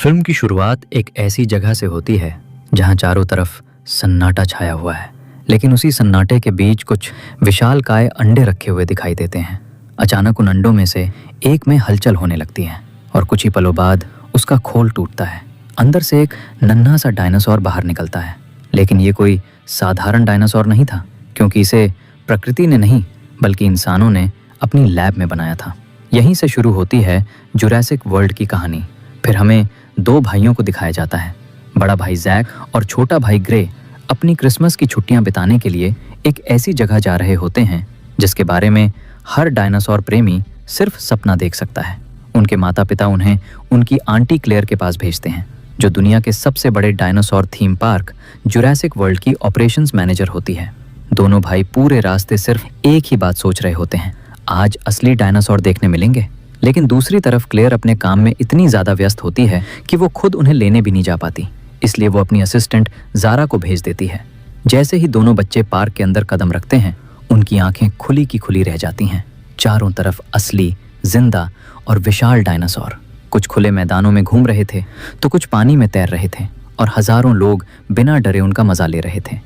Film की शुरुआत एक ऐसी जगह से होती है जहां चारों तरफ सन्नाटा छाया हुआ है, लेकिन उसी सन्नाटे के बीच कुछ विशालकाय अंडे रखे हुए दिखाई देते हैं। अचानक उन अंडों में से एक में हलचल होने लगती है और कुछ ही पलों बाद उसका खोल टूटता है। अंदर से एक नन्हा सा डायनासोर बाहर निकलता है, लेकिन ये कोई साधारण डायनासोर नहीं था, क्योंकि इसे प्रकृति ने नहीं बल्कि इंसानों ने अपनी लैब में बनाया था। यहीं से शुरू होती है जुरासिक वर्ल्ड की कहानी। फिर हमें दो भाइयों को दिखाया जाता है। बड़ा भाई जैक और छोटा भाई ग्रे अपनी क्रिसमस की छुट्टियां बिताने के लिए एक ऐसी जगह जा रहे होते हैं जिसके बारे में हर डायनासोर प्रेमी सिर्फ सपना देख सकता है। उनके माता पिता उन्हें उनकी आंटी क्लेयर के पास भेजते हैं, जो दुनिया के सबसे बड़े dinosaur theme park Jurassic world की ऑपरेशंस मैनेजर होती है। दोनों भाई पूरे रास्ते सिर्फ एक ही बात सोच रहे होते हैं, आज असली डायनासोर देखने मिलेंगे। लेकिन दूसरी तरफ क्लेयर अपने काम में इतनी ज़्यादा व्यस्त होती है कि वो खुद उन्हें लेने भी नहीं जा पाती, इसलिए वो अपनी असिस्टेंट ज़ारा को भेज देती है। जैसे ही दोनों बच्चे पार्क के अंदर कदम रखते हैं, उनकी आंखें खुली की खुली रह जाती हैं। चारों तरफ असली, जिंदा और विशाल डायनासोर कुछ खुले मैदानों में घूम रहे थे तो कुछ पानी में तैर रहे थे और हजारों लोग बिना डरे उनका मजा ले रहे थे।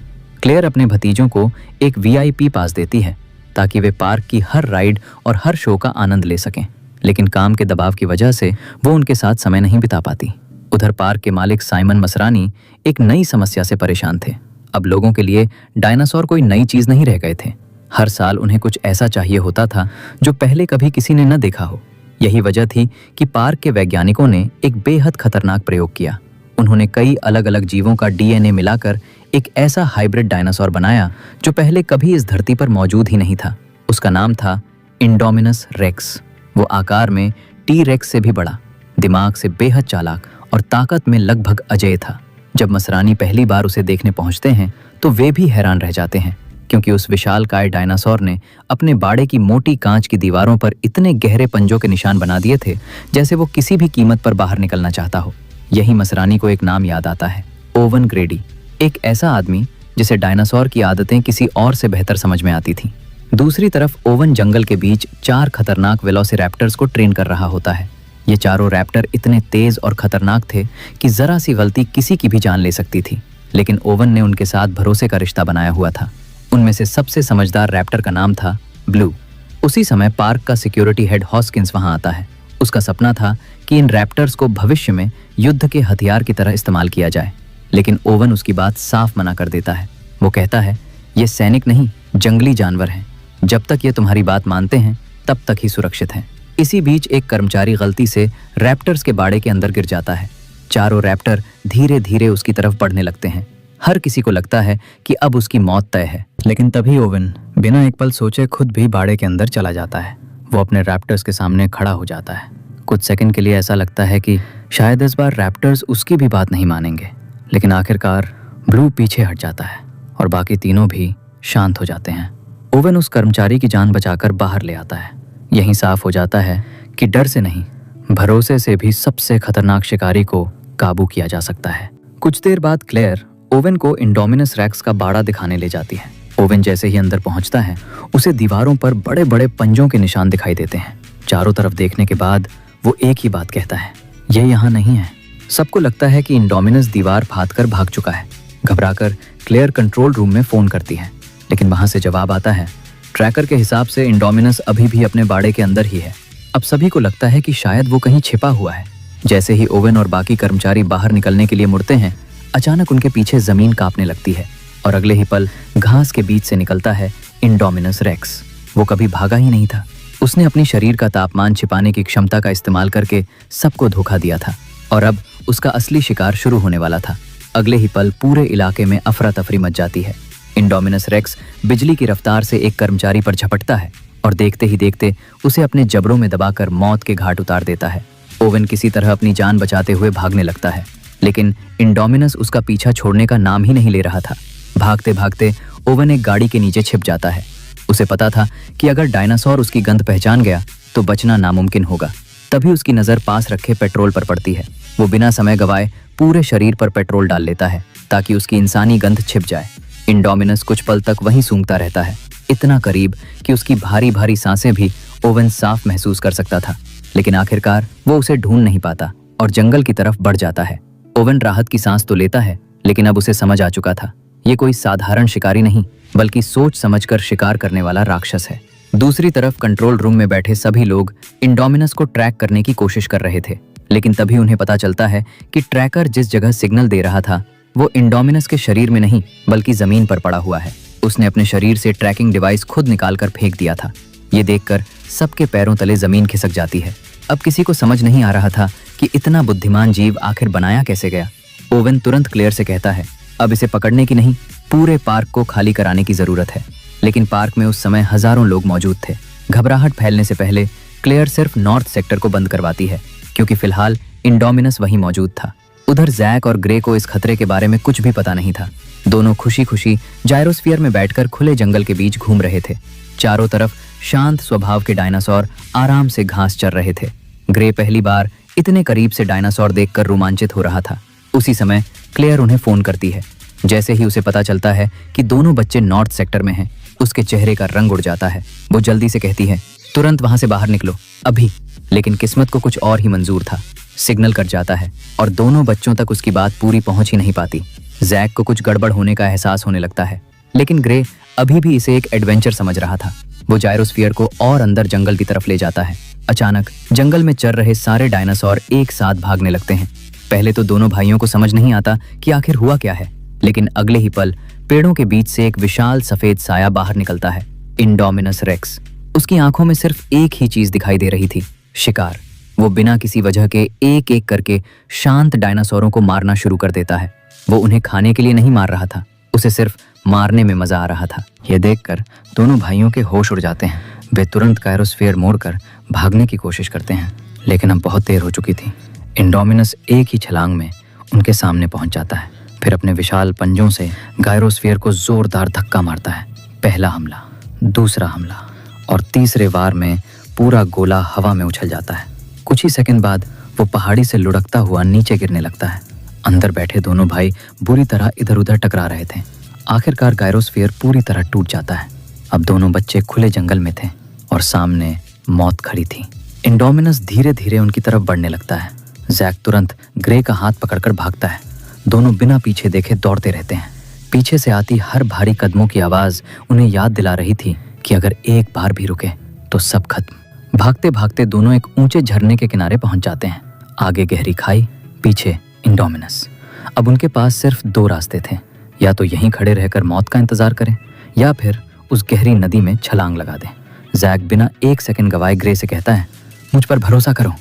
क्लेयर अपने भतीजों को एक VIP पास देती है ताकि वे पार्क की हर राइड और हर शो का आनंद ले सकें, लेकिन काम के दबाव की वजह से वो उनके साथ समय नहीं बिता पाती। उधर पार्क के मालिक साइमन मसरानी एक नई समस्या से परेशान थे। अब लोगों के लिए डायनासोर कोई नई चीज नहीं रह गए थे। हर साल उन्हें कुछ ऐसा चाहिए होता था जो पहले कभी किसी ने न देखा हो। यही वजह थी कि पार्क के वैज्ञानिकों ने एक बेहद खतरनाक प्रयोग किया। उन्होंने कई अलग अलग जीवों का DNA मिलाकर एक ऐसा हाइब्रिड डायनासोर बनाया जो पहले कभी इस धरती पर मौजूद ही नहीं था। उसका नाम था इंडोमिनस रेक्स। वो आकार में T-Rex से भी बड़ा, दिमाग से बेहद चालाक और ताकत में लगभग अजेय था। जब मसरानी पहली बार उसे देखने पहुंचते हैं तो वे भी हैरान रह जाते हैं, क्योंकि उस विशालकाय डायनासोर ने अपने बाड़े की मोटी कांच की दीवारों पर इतने गहरे पंजों के निशान बना दिए थे जैसे वो किसी भी कीमत पर बाहर निकलना चाहता हो। यही मसरानी को एक नाम याद आता है, ओवन ग्रेडी, एक ऐसा आदमी जिसे डायनासोर की आदतें किसी और से बेहतर समझ में आती थीं। दूसरी तरफ ओवन जंगल के बीच 4 खतरनाक वेलोसिरैप्टर्स को ट्रेन कर रहा होता है। ये चारों रैप्टर इतने तेज और खतरनाक थे कि जरा सी गलती किसी की भी जान ले सकती थी, लेकिन ओवन ने उनके साथ भरोसे का रिश्ता बनाया हुआ था। उनमें से सबसे समझदार रैप्टर का नाम था ब्लू। उसी समय पार्क का सिक्योरिटी हेड हॉस्किंस वहां आता है। उसका सपना था कि इन रैप्टर्स को भविष्य में युद्ध के हथियार की तरह इस्तेमाल किया जाए, लेकिन ओवन उसकी बात साफ मना कर देता है। वो कहता है, ये सैनिक नहीं, जंगली जानवर हैं। जब तक ये तुम्हारी बात मानते हैं तब तक ही सुरक्षित हैं। इसी बीच एक कर्मचारी गलती से रैप्टर्स के बाड़े के अंदर गिर जाता है। चारों रैप्टर धीरे धीरे उसकी तरफ बढ़ने लगते हैं। हर किसी को लगता है कि अब उसकी मौत तय है, लेकिन तभी ओवन बिना एक पल सोचे खुद भी बाड़े के अंदर चला जाता है। वो अपने रैप्टर्स के सामने खड़ा हो जाता है। कुछ सेकंड के लिए ऐसा लगता है कि शायद इस बार रैप्टर्स उसकी भी बात नहीं मानेंगे, लेकिन आखिरकार ब्लू पीछे हट जाता है और बाकी तीनों भी शांत हो जाते हैं। ओवन उस कर्मचारी की जान बचाकर बाहर ले आता है। यहीं साफ हो जाता है कि डर से नहीं, भरोसे से भी सबसे खतरनाक शिकारी को काबू किया जा सकता है। कुछ देर बाद क्लेयर ओवन को इंडोमिनस रेक्स का बाड़ा दिखाने ले जाती है। ओवन जैसे ही अंदर पहुंचता है, उसे दीवारों पर बड़े बड़े पंजों के निशान दिखाई देते हैं। चारों तरफ देखने के बाद वो एक ही बात कहता है, ये यहाँ नहीं है। सबको लगता है कि इंडोमिनस दीवार फाड़ कर भाग चुका है। घबराकर क्लेयर कंट्रोल रूम में फोन करती है, लेकिन वहां से जवाब आता है, ट्रैकर के हिसाब से इंडोमिनस अभी भी अपने बाड़े के अंदर ही है। अब सभी को लगता है कि शायद वो कहीं छिपा हुआ है। जैसे ही ओवन और बाकी कर्मचारी बाहर निकलने के लिए मुड़ते हैं, अचानक उनके पीछे जमीन कांपने लगती है और अगले ही पल घास के बीच से निकलता है इंडोमिनस रेक्स। वो कभी भागा ही नहीं था। उसने अपनी शरीर का तापमान छिपाने की क्षमता का इस्तेमाल करके सबको धोखा दिया था और अब उसका असली शिकार शुरू होने वाला था। अगले ही पल पूरे इलाके में अफरा तफरी मच जाती है। इंडोमिनस रेक्स बिजली की रफ्तार से एक कर्मचारी पर झपटता है और देखते ही देखते उसे अपने जबड़ों में दबाकर मौत के घाट उतार देता है। ओवन किसी तरह अपनी जान बचाते हुए भागने लगता है, लेकिन इंडोमिनस उसका पीछा छोड़ने का नाम ही नहीं ले रहा था। भागते भागते ओवन एक गाड़ी के नीचे छिप जाता है। उसे पता था कि अगर डायनासोर उसकी गंध पहचान गया तो बचना नामुमकिन होगा। तभी उसकी नज़र पास रखे पेट्रोल पर पड़ती है। वो बिना समय गवाए पूरे शरीर पर पेट्रोल डाल लेता है ताकि उसकी इंसानी गंध छिप जाए। इंडोमिनस कुछ पल तक वहीं सूंघता रहता है, इतना करीब कि उसकी भारी भारी सांसें भी ओवन साफ महसूस कर सकता था, लेकिन आखिरकार वो उसे ढूंढ नहीं पाता। और जंगल की तरफ बढ़ जाता है। ओवन राहत की सांस तो लेता है, लेकिन अब उसे समझ आ चुका था ये कोई साधारण शिकारी नहीं, बल्कि सोच समझकर शिकार करने वाला राक्षस है। दूसरी तरफ कंट्रोल रूम में बैठे सभी लोग इंडोमिनस को ट्रैक करने की कोशिश कर रहे थे, लेकिन तभी उन्हें पता चलता है कि ट्रैकर जिस जगह सिग्नल दे रहा था वो इंडोमिनस के शरीर में नहीं बल्कि जमीन पर पड़ा हुआ है। उसने अपने शरीर से ट्रैकिंग डिवाइस खुद निकालकर फेंक दिया था। ये देखकर सबके पैरों तले जमीन खिसक जाती है। अब किसी को समझ नहीं आ रहा था कि इतना बुद्धिमान जीव आखिर बनाया कैसे गया। ओवेन तुरंत क्लेयर से कहता है अब इसे पकड़ने की नहीं, पूरे पार्क को खाली कराने की जरूरत है। लेकिन पार्क में उस समय हजारों लोग मौजूद थे। घबराहट फैलने से पहले क्लेयर सिर्फ नॉर्थ सेक्टर को बंद करवाती है, क्योंकि फिलहाल इंडोमिनस वहीं मौजूद था। उधर जैक और ग्रे को इस खतरे के बारे में कुछ भी पता नहीं था। दोनों खुशी खुशी जायरोस्फीयर में बैठकर खुले जंगल के बीच घूम रहे थे। चारों तरफ शांत स्वभाव के डायनासोर आराम से घास चर रहे थे। ग्रे पहली बार इतने करीब से डायनासोर देखकर रोमांचित हो रहा था। उसी समय क्लेयर उन्हें फोन करती है। जैसे ही उसे पता चलता है कि दोनों बच्चे नॉर्थ सेक्टर में हैं, उसके चेहरे का रंग उड़ जाता है। वो जल्दी से कहती है तुरंत वहां से बाहर निकलो, अभी। लेकिन किस्मत को कुछ और ही मंजूर था। सिग्नल कट जाता है और दोनों बच्चों तक उसकी बात पूरी पहुंच ही नहीं पाती। जैक को कुछ गड़बड़ होने का एहसास होने लगता है, लेकिन ग्रे अभी भी इसे एक एडवेंचर समझ रहा था। वो जायरोस्फीयर को और अंदर जंगल की तरफ ले जाता है। अचानक जंगल में चर रहे सारे डायनासोर एक साथ भागने लगते हैं। पहले तो दोनों भाइयों को समझ नहीं आता कि आखिर हुआ क्या है, लेकिन अगले ही पल पेड़ों के बीच से एक विशाल सफेद साया बाहर निकलता है। Indominus racks. उसकी आंखों में सिर्फ एक ही चीज दिखाई दे रही थी, शिकार। वो बिना किसी वजह के एक एक करके शांत डायनासोरों को मारना शुरू कर देता है। वो उन्हें खाने के लिए नहीं मार रहा था, उसे सिर्फ मारने में मजा आ रहा था। ये देखकर दोनों भाइयों के होश उड़ जाते हैं। वे तुरंत कायरोस्फीयर मोड़कर भागने की कोशिश करते हैं, लेकिन अब बहुत देर हो चुकी थी। इंडोमिनस एक ही छलांग में उनके सामने पहुंच जाता है। फिर अपने विशाल पंजों से गायरोस्फीयर को जोरदार धक्का मारता है। पहला हमला, दूसरा हमला और तीसरे वार में पूरा गोला हवा में उछल जाता है। कुछ ही सेकंड बाद वो पहाड़ी से लुढ़कता हुआ नीचे गिरने लगता है। अंदर बैठे दोनों भाई बुरी तरह इधर उधर टकरा रहे थे। आखिरकार गायरोस्फीयर पूरी तरह टूट जाता है। अब दोनों बच्चे खुले जंगल में थे और सामने मौत खड़ी थी। इंडोमिनस धीरे धीरे उनकी तरफ बढ़ने लगता है। जैक तुरंत ग्रे का हाथ पकड़कर भागता है। दोनों बिना पीछे देखे दौड़ते रहते हैं। पीछे से आती हर भारी कदमों की आवाज उन्हें याद दिला रही थी कि अगर एक बार भी रुके तो सब खत्म। भागते भागते दोनों एक ऊंचे झरने के किनारे पहुंच जाते हैं। आगे गहरी खाई, पीछे इंडोमिनस। अब उनके पास सिर्फ दो रास्ते थे, या तो यहीं खड़े रहकर मौत का इंतजार करें या फिर उस गहरी नदी में छलांग लगा दें। जैक बिना एक सेकंड गवाए ग्रे से कहता है मुझ पर भरोसा करो,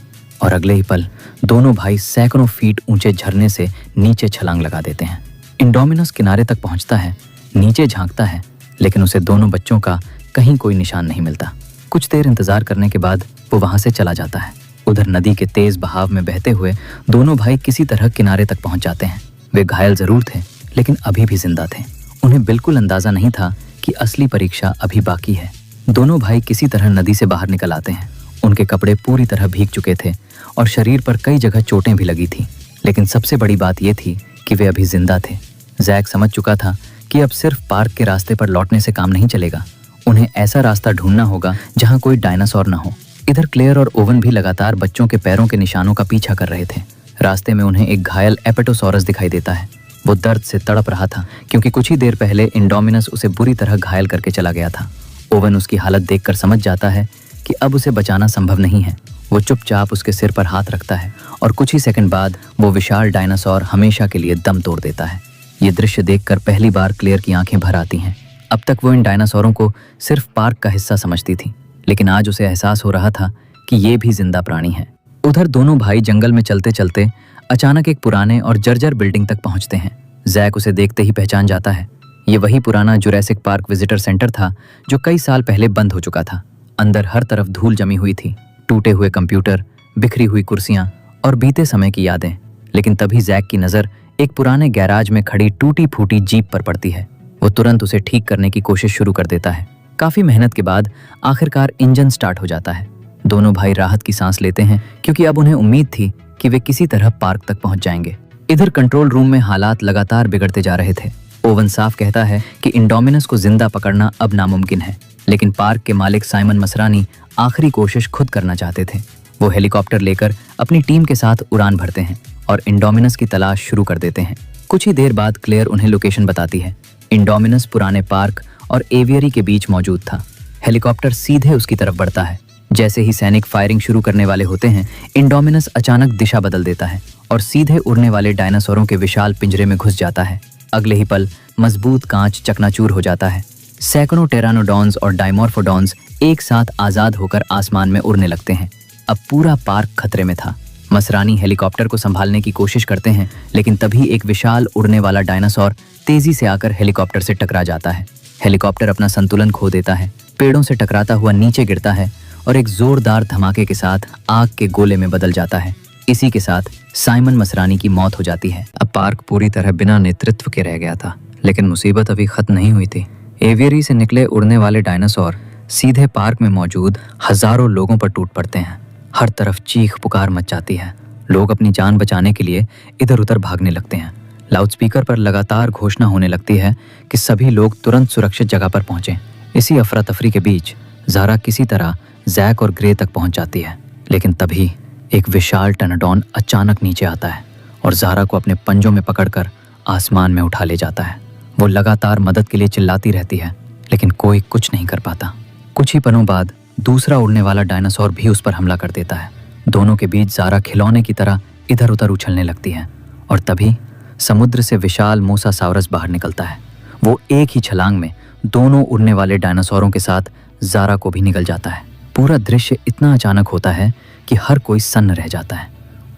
और अगले ही पल दोनों भाई सैकड़ों फीट ऊंचे झरने से नीचे छलांग लगा देते हैं। इंडोमिनस किनारे तक पहुंचता है, नीचे झांकता है, लेकिन उसे दोनों बच्चों का कहीं कोई निशान नहीं मिलता। कुछ देर इंतजार करने के बाद वो वहां से चला जाता है। उधर नदी के तेज बहाव में बहते हुए दोनों भाई किसी तरह किनारे तक पहुंच जाते हैं। वे घायल जरूर थे, लेकिन अभी भी जिंदा थे। उन्हें बिल्कुल अंदाजा नहीं था कि असली परीक्षा अभी बाकी है। दोनों भाई किसी तरह नदी से बाहर निकल आते हैं। उनके कपड़े पूरी तरह भीग चुके थे और शरीर पर कई जगह चोटें भी लगी थी, लेकिन सबसे बड़ी बात यह थी कि वे अभी जिंदा थे। जैक समझ चुका था कि अब सिर्फ पार्क के रास्ते पर लौटने से काम नहीं चलेगा। उन्हें ऐसा रास्ता ढूंढना होगा जहां कोई डायनासोर न हो। इधर क्लेयर और ओवन भी लगातार बच्चों के पैरों के निशानों का पीछा कर रहे थे। रास्ते में उन्हें एक घायल एपेटोसॉरस दिखाई देता है। वो दर्द से तड़प रहा था, क्योंकि कुछ ही देर पहले इंडोमिनस उसे बुरी तरह घायल करके चला गया था। ओवन उसकी हालत देखकर समझ जाता है कि अब उसे बचाना संभव नहीं है। वो चुपचाप उसके सिर पर हाथ रखता है और कुछ ही सेकंड बाद वो विशाल डायनासोर हमेशा के लिए दम तोड़ देता है। ये दृश्य देखकर पहली बार क्लेयर की आंखें भर आती हैं। अब तक वो इन डायनासोरों को सिर्फ पार्क का हिस्सा समझती थी, लेकिन आज उसे एहसास हो रहा था कि ये भी जिंदा प्राणी है। उधर दोनों भाई जंगल में चलते चलते अचानक एक पुराने और जर्जर बिल्डिंग तक पहुंचते हैं। जैक उसे देखते ही पहचान जाता है। ये वही पुराना जुरैसिक पार्क विजिटर सेंटर था जो कई साल पहले बंद हो चुका था। अंदर हर तरफ धूल जमी हुई थी, टूटे हुए कंप्यूटर, बिखरी हुई कुर्सियां और बीते समय की यादें। लेकिन तभी जैक की नजर एक पुराने गैराज में खड़ी टूटी फूटी जीप पर पड़ती है। वो तुरंत उसे ठीक करने की कोशिश शुरू कर देता है। काफी मेहनत के बाद आखिरकार इंजन स्टार्ट हो जाता है। दोनों भाई राहत की सांस लेते हैं, क्योंकि अब उन्हें उम्मीद थी कि वे किसी तरह पार्क तक पहुंच जाएंगे। इधर कंट्रोल रूम में हालात लगातार बिगड़ते जा रहे थे। ओवन साफ कहता है कि इंडोमिनस को जिंदा पकड़ना अब नामुमकिन है, लेकिन पार्क के मालिक साइमन मसरानी आखिरी कोशिश खुद करना चाहते थे। वो हेलीकॉप्टर लेकर अपनी टीम के साथ उड़ान भरते हैं और इंडोमिनस की तलाश शुरू कर देते हैं। कुछ ही देर बाद क्लेयर उन्हें लोकेशन बताती है। इंडोमिनस पुराने पार्क और एवियरी के बीच मौजूद था। हेलीकॉप्टर सीधे उसकी तरफ बढ़ता है। जैसे ही सैनिक फायरिंग शुरू करने वाले होते हैं, इंडोमिनस अचानक दिशा बदल देता है और सीधे उड़ने वाले डायनासोरों के विशाल पिंजरे में घुस जाता है। अगले ही पल मजबूत कांच चकनाचूर हो जाता है। सैकड़ों टेरानोडॉन्स और डायमॉर्फोडॉन्स एक साथ आजाद होकर आसमान में उड़ने लगते हैं। अब पूरा पार्क खतरे में था। मसरानी हेलीकॉप्टर को संभालने की कोशिश करते हैं, लेकिन तभी एक विशाल उड़ने वाला डायनासोर तेजी से आकर हेलीकॉप्टर से टकरा जाता है। हेलीकॉप्टर अपना संतुलन खो देता है, पेड़ों से टकराता हुआ नीचे गिरता है और एक जोरदार धमाके के साथ आग के गोले में बदल जाता है। इसी के साथ साइमन मसरानी की मौत हो जाती है। अब पार्क पूरी तरह बिना नेतृत्व के रह गया था, लेकिन मुसीबत अभी खत्म नहीं हुई थी। एवियरी से निकले उड़ने वाले डायनासोर सीधे पार्क में मौजूद हजारों लोगों पर टूट पड़ते हैं। हर तरफ चीख पुकार मच जाती है। लोग अपनी जान बचाने के लिए इधर उधर भागने लगते हैं। लाउडस्पीकर पर लगातार घोषणा होने लगती है कि सभी लोग तुरंत सुरक्षित जगह पर पहुंचें। इसी अफरा तफरी के बीच ज़ारा किसी तरह जैक और ग्रे तक पहुंच जाती है, लेकिन तभी एक विशाल टर्नडॉन अचानक नीचे आता है और ज़ारा को अपने पंजों में पकड़कर आसमान में उठा ले जाता है। वो लगातार मदद के लिए चिल्लाती रहती है, लेकिन कोई कुछ नहीं कर पाता। कुछ ही पलों बाद दूसरा उड़ने वाला डायनासोर भी उस पर हमला कर देता है। दोनों के बीच ज़ारा खिलौने की तरह इधर उधर उछलने लगती है और तभी समुद्र से विशाल मोसासाउरस बाहर निकलता है। वो एक ही छलांग में दोनों उड़ने वाले डायनासोरों के साथ ज़ारा को भी निगल जाता है। पूरा दृश्य इतना अचानक होता है कि हर कोई सन्न रह जाता है।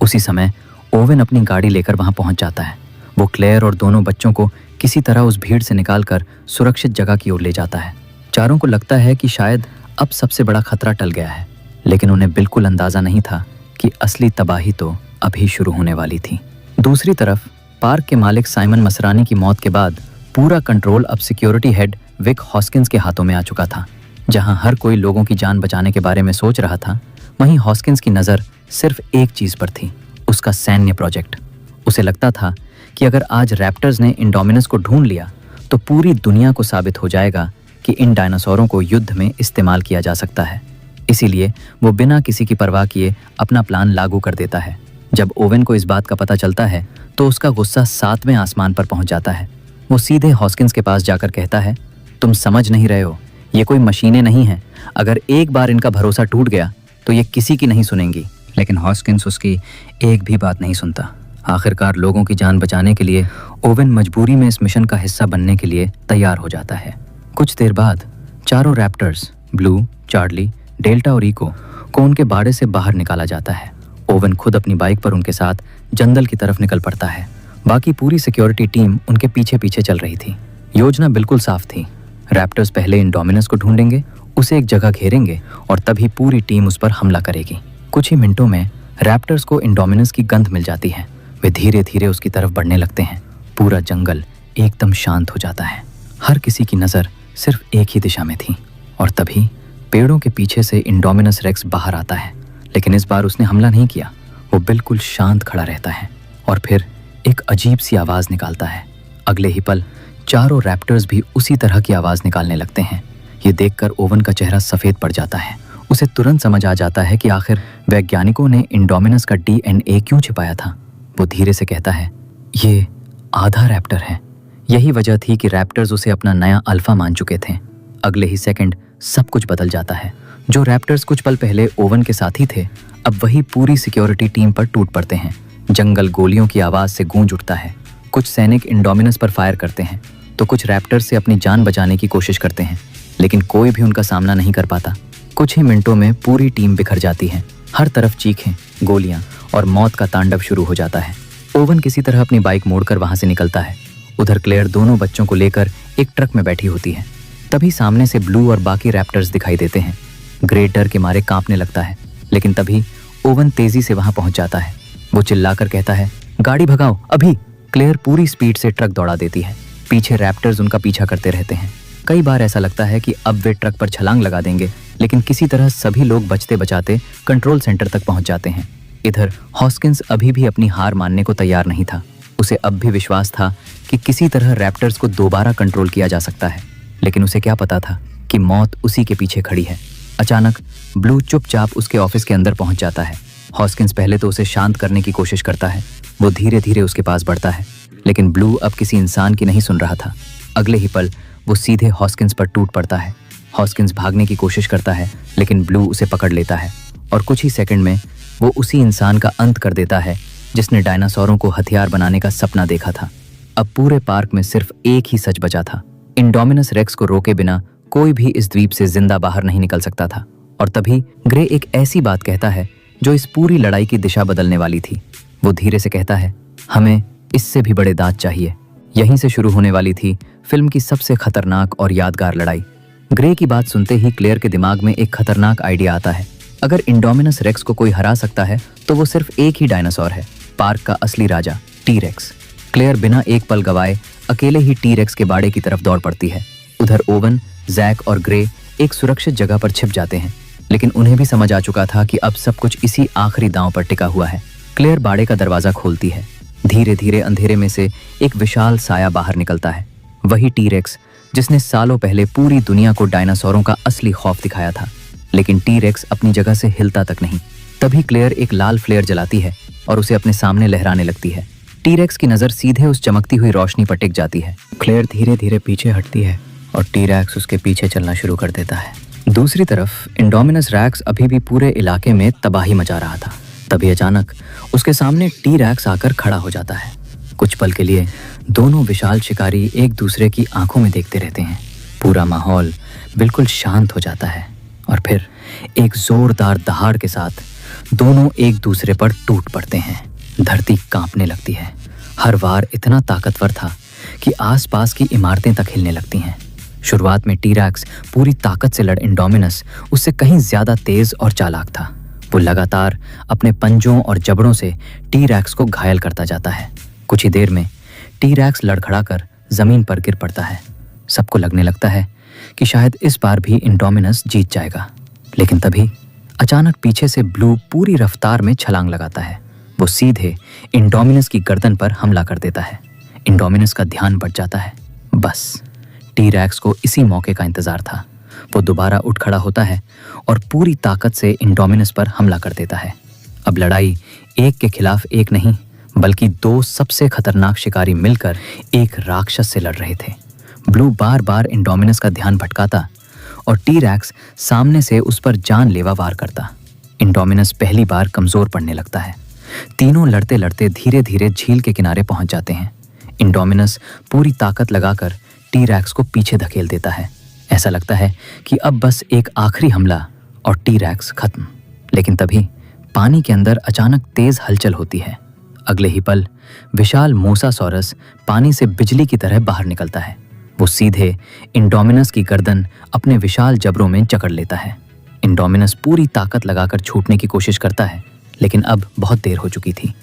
उसी समय ओवेन अपनी गाड़ी लेकर वहां पहुंच जाता है। वो क्लेयर और दोनों बच्चों को किसी तरह उस भीड़ से निकालकर सुरक्षित जगह की ओर ले जाता है। चारों को लगता है कि शायद अब सबसे बड़ा खतरा टल गया है, लेकिन उन्हें बिल्कुल अंदाजा नहीं था कि असली तबाही तो अभी शुरू होने वाली थी। दूसरी तरफ पार्क के मालिक साइमन मसरानी की मौत के बाद पूरा कंट्रोल अब सिक्योरिटी हेड विक हॉस्किंस के हाथों में आ चुका था। जहां हर कोई लोगों की जान बचाने के बारे में सोच रहा था, वहीं हॉस्किंस की नज़र सिर्फ एक चीज़ पर थी, उसका सैन्य प्रोजेक्ट। उसे लगता था कि अगर आज रैप्टर्स ने इंडोमिनस को ढूंढ लिया तो पूरी दुनिया को साबित हो जाएगा कि इन डायनासोरों को युद्ध में इस्तेमाल किया जा सकता है। इसीलिए वो बिना किसी की परवाह किए अपना प्लान लागू कर देता है। जब ओवेन को इस बात का पता चलता है तो उसका गुस्सा 7वें आसमान पर पहुंच जाता है। वो सीधे हॉस्किंस के पास जाकर कहता है, तुम समझ नहीं रहे हो, ये कोई मशीनें नहीं हैं। अगर एक बार इनका भरोसा टूट गया तो ये किसी की नहीं सुनेंगी। लेकिन हॉस्किंस उसकी एक भी बात नहीं सुनता। आखिरकार लोगों की जान बचाने के लिए ओवेन मजबूरी में इस मिशन का हिस्सा बनने के लिए तैयार हो जाता है। कुछ देर बाद चारों रैप्टर्स ब्लू, चार्ली, डेल्टा और इको को उनके बाड़े से बाहर निकाला जाता है। ओवेन खुद अपनी बाइक पर उनके साथ जंगल की तरफ निकल पड़ता है। बाकी पूरी सिक्योरिटी टीम उनके पीछे पीछे चल रही थी। योजना बिल्कुल साफ थी। रैप्टर्स पहले इंडोमिनस को ढूंढेंगे, उसे एक जगह घेरेंगे और तभी पूरी टीम उस पर हमला करेगी। कुछ ही मिनटों में रैप्टर्स को इंडोमिनस की गंध मिल जाती है। वे धीरे धीरे उसकी तरफ बढ़ने लगते हैं। पूरा जंगल एकदम शांत हो जाता है। हर किसी की नज़र सिर्फ एक ही दिशा में थी और तभी पेड़ों के पीछे से इंडोमिनस रेक्स बाहर आता है। लेकिन इस बार उसने हमला नहीं किया। वो बिल्कुल शांत खड़ा रहता है और फिर एक अजीब सी आवाज़ निकालता है। अगले ही पल चारों रैप्टर्स भी उसी तरह की आवाज़ निकालने लगते हैं। ये देखकर ओवन का चेहरा सफ़ेद पड़ जाता है। उसे तुरंत समझ आ जाता है कि आखिर वैज्ञानिकों ने इंडोमिनस का DNA क्यों छिपाया था। वो धीरे से कहता है, ये आधा रैप्टर है। यही वजह थी कि रैप्टर्स उसे अपना नया अल्फा मान चुके थे। अगले ही सेकंड सब कुछ बदल जाता है। जो रैप्टर्स कुछ पल पहले ओवन के साथी थे, अब वही पूरी सिक्योरिटी टीम पर टूट पड़ते हैं। जंगल गोलियों की आवाज़ से गूंज उठता है। कुछ सैनिक इंडोमिनस पर फायर करते हैं तो कुछ रैप्टर्स से अपनी जान बचाने की कोशिश करते हैं, लेकिन कोई भी उनका सामना नहीं कर पाता। कुछ ही मिनटों में पूरी टीम बिखर जाती है। हर तरफ चीखें, गोलियां और मौत का तांडव शुरू हो जाता है। ओवन किसी तरह अपनी बाइक मोड़कर वहां से निकलता है। उधर क्लेयर दोनों बच्चों को लेकर एक ट्रक में बैठी होती है। तभी सामने से ब्लू और बाकी रैप्टर्स दिखाई देते हैं। ग्रे डर के मारे कांपने लगता है, लेकिन तभी ओवन तेजी से वहां पहुंच जाता है। वो चिल्लाकर कहता है, गाड़ी भगाओ अभी। क्लेयर पूरी स्पीड से ट्रक दौड़ा देती है। पीछे रैप्टर्स उनका पीछा करते रहते हैं। कई बार ऐसा लगता है कि अब वे ट्रक पर छलांग लगा देंगे, लेकिन किसी तरह सभी लोग बचते बचाते कंट्रोल सेंटर तक पहुंच जाते हैं। इधर हॉस्किंस अभी भी अपनी हार मानने को तैयार नहीं था। उसे अब भी विश्वास था कि किसी तरह रैप्टर्स को दोबारा कंट्रोल किया जा सकता है, लेकिन उसे क्या पता था कि मौत उसी के पीछे खड़ी है। अचानक ब्लू चुपचाप उसके ऑफिस के अंदर पहुंच जाता है। हॉस्किंस पहले तो उसे शांत करने की कोशिश करता है। वो धीरे धीरे उसके पास बढ़ता है, लेकिन ब्लू अब किसी इंसान की नहीं सुन रहा था। अगले ही पल वो सीधे हॉस्किंस पर टूट पड़ता है। हॉस्किंस भागने की कोशिश करता है, लेकिन ब्लू उसे पकड़ लेता है और कुछ ही सेकंड में वो उसी इंसान का अंत कर देता है जिसने डायनासोरों को हथियार बनाने का सपना देखा था। अब पूरे पार्क में सिर्फ एक ही सच बचा था। इंडोमिनस रेक्स को रोके बिना कोई भी इस द्वीप से जिंदा बाहर नहीं निकल सकता था। और तभी ग्रे एक ऐसी बात कहता है जो इस पूरी लड़ाई की दिशा बदलने वाली थी। वो धीरे से कहता है, हमें इससे भी बड़े दांत चाहिए। यहीं से शुरू होने वाली थी फिल्म की सबसे खतरनाक और यादगार लड़ाई। ग्रे की बात सुनते ही क्लेयर के दिमाग में एक खतरनाक आइडिया आता है। अगर इंडोमिनस रेक्स को कोई हरा सकता है तो वो सिर्फ एक ही डायनासोर है, पार्क का असली राजा टी-रेक्स। क्लेयर बिना एक पल गवाए अकेले ही टी-रेक्स के बाड़े की तरफ दौड़ पड़ती है। उधर ओवन, जैक और ग्रे एक सुरक्षित जगह पर छिप जाते हैं, लेकिन उन्हें भी समझ आ चुका था कि अब सब कुछ इसी आखिरी दांव पर टिका हुआ है। क्लेयर बाड़े का दरवाजा खोलती है। धीरे धीरे अंधेरे में से एक विशाल साया बाहर निकलता है। वही टी-रेक्स जिसने सालों पहले पूरी दुनिया को डायनासोरों का असली खौफ दिखाया था। लेकिन टी-रेक्स अपनी जगह से हिलता तक नहीं। तभी क्लेयर एक लाल फ्लेयर जलाती है और उसे अपने सामने लहराने लगती है। टी-रेक्स की नजर सीधे उस चमकती हुई रोशनी पर टिक जाती है। क्लेयर धीरे धीरे पीछे हटती है और टी-रेक्स उसके पीछे चलना शुरू कर देता है। दूसरी तरफ इंडोमिनस रेक्स अभी भी पूरे इलाके में तबाही मचा रहा था। तभी अचानक उसके सामने टी-रेक्स आकर खड़ा हो जाता है। कुछ पल के लिए दोनों विशाल शिकारी एक दूसरे की आंखों में देखते रहते हैं। पूरा माहौल बिल्कुल शांत हो जाता है और फिर एक जोरदार दहाड़ के साथ दोनों एक दूसरे पर टूट पड़ते हैं। धरती कांपने लगती है। हर वार इतना ताकतवर था कि आसपास की इमारतें तक हिलने लगती हैं। शुरुआत में टी-रेक्स पूरी ताकत से लड़ इंडोमिनस उससे कहीं ज्यादा तेज और चालाक था। वो लगातार अपने पंजों और जबड़ों से टी-रेक्स को घायल करता जाता है। कुछ ही देर में टी-रेक्स लड़खड़ाकर जमीन पर गिर पड़ता है। सबको लगने लगता है कि शायद इस बार भी इंडोमिनस जीत जाएगा। लेकिन तभी अचानक पीछे से ब्लू पूरी रफ्तार में छलांग लगाता है। वो सीधे इंडोमिनस की गर्दन पर हमला कर देता है। इंडोमिनस का ध्यान बट जाता है। बस टी-रेक्स को इसी मौके का इंतजार था। वो दोबारा उठ खड़ा होता है और पूरी ताकत से इंडोमिनस पर हमला कर देता है। अब लड़ाई एक के खिलाफ एक नहीं, बल्कि दो सबसे खतरनाक शिकारी मिलकर एक राक्षस से लड़ रहे थे। ब्लू बार बार इंडोमिनस का ध्यान भटकाता और टी-रेक्स सामने से उस पर जानलेवा वार करता। इंडोमिनस पहली बार कमजोर पड़ने लगता है। तीनों लड़ते लड़ते धीरे धीरे झील के किनारे पहुंच जाते हैं। इंडोमिनस पूरी ताकत लगाकर टी-रेक्स को पीछे धकेल देता है। ऐसा लगता है कि अब बस एक आखिरी हमला और टी-रेक्स खत्म। लेकिन तभी पानी के अंदर अचानक तेज हलचल होती है। अगले ही पल विशाल मोसासॉरस पानी से बिजली की तरह बाहर निकलता है। वो सीधे इंडोमिनस की गर्दन अपने विशाल जबड़ों में जकड़ लेता है। इंडोमिनस पूरी ताकत लगाकर छूटने की कोशिश करता है, लेकिन अब बहुत देर हो चुकी थी।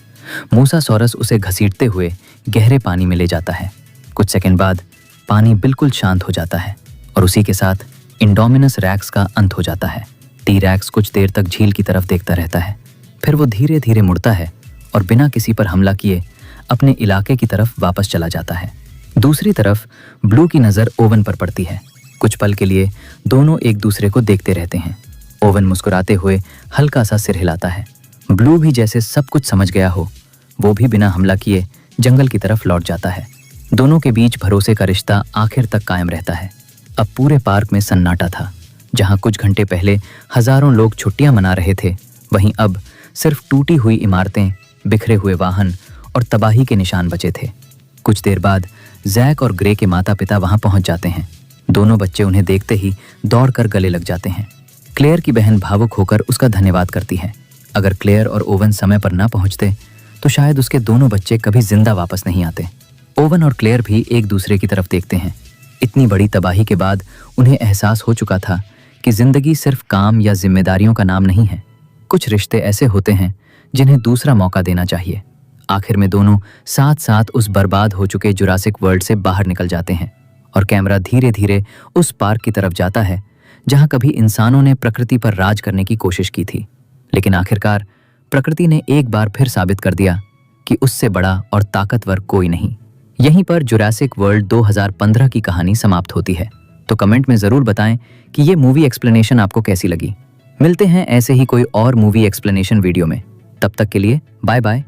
मोसासॉरस उसे घसीटते हुए गहरे पानी में ले जाता है। कुछ सेकंड बाद पानी बिल्कुल शांत हो जाता है और उसी के साथ इंडोमिनस रेक्स का अंत हो जाता है। टी-रेक्स कुछ देर तक झील की तरफ देखता रहता है। फिर वो धीरे धीरे मुड़ता है और बिना किसी पर हमला किए अपने इलाके की तरफ वापस चला जाता है। दूसरी तरफ ब्लू की नज़र ओवन पर पड़ती है। कुछ पल के लिए दोनों एक दूसरे को देखते रहते हैं। ओवन मुस्कुराते हुए हल्का सा सिर हिलाता है। ब्लू भी जैसे सब कुछ समझ गया हो, वो भी बिना हमला किए जंगल की तरफ लौट जाता है। दोनों के बीच भरोसे का रिश्ता आखिर तक कायम रहता है। अब पूरे पार्क में सन्नाटा था। जहां कुछ घंटे पहले हजारों लोग छुट्टियां मना रहे थे, वहीं अब सिर्फ टूटी हुई इमारतें, बिखरे हुए वाहन और तबाही के निशान बचे थे। कुछ देर बाद जैक और ग्रे के माता पिता वहां पहुंच जाते हैं। दोनों बच्चे उन्हें देखते ही दौड़कर गले लग जाते हैं। क्लेयर की बहन भावुक होकर उसका धन्यवाद करती है। अगर क्लेयर और ओवन समय पर ना पहुंचते तो शायद उसके दोनों बच्चे कभी जिंदा वापस नहीं आते। ओवन और क्लेयर भी एक दूसरे की तरफ देखते हैं। इतनी बड़ी तबाही के बाद उन्हें एहसास हो चुका था कि जिंदगी सिर्फ काम या जिम्मेदारियों का नाम नहीं है। कुछ रिश्ते ऐसे होते हैं जिन्हें दूसरा मौका देना चाहिए। आखिर में दोनों साथ साथ उस बर्बाद हो चुके जुरासिक वर्ल्ड से बाहर निकल जाते हैं और कैमरा धीरे धीरे उस पार्क की तरफ जाता है जहां कभी इंसानों ने प्रकृति पर राज करने की कोशिश की थी। लेकिन आखिरकार प्रकृति ने एक बार फिर साबित कर दिया कि उससे बड़ा और ताकतवर कोई नहीं। यहीं पर जुरासिक वर्ल्ड 2015 की कहानी समाप्त होती है। तो कमेंट में ज़रूर बताएं कि ये मूवी एक्सप्लेनेशन आपको कैसी लगी। मिलते हैं ऐसे ही कोई और मूवी एक्सप्लेनेशन वीडियो में। तब तक के लिए बाय बाय।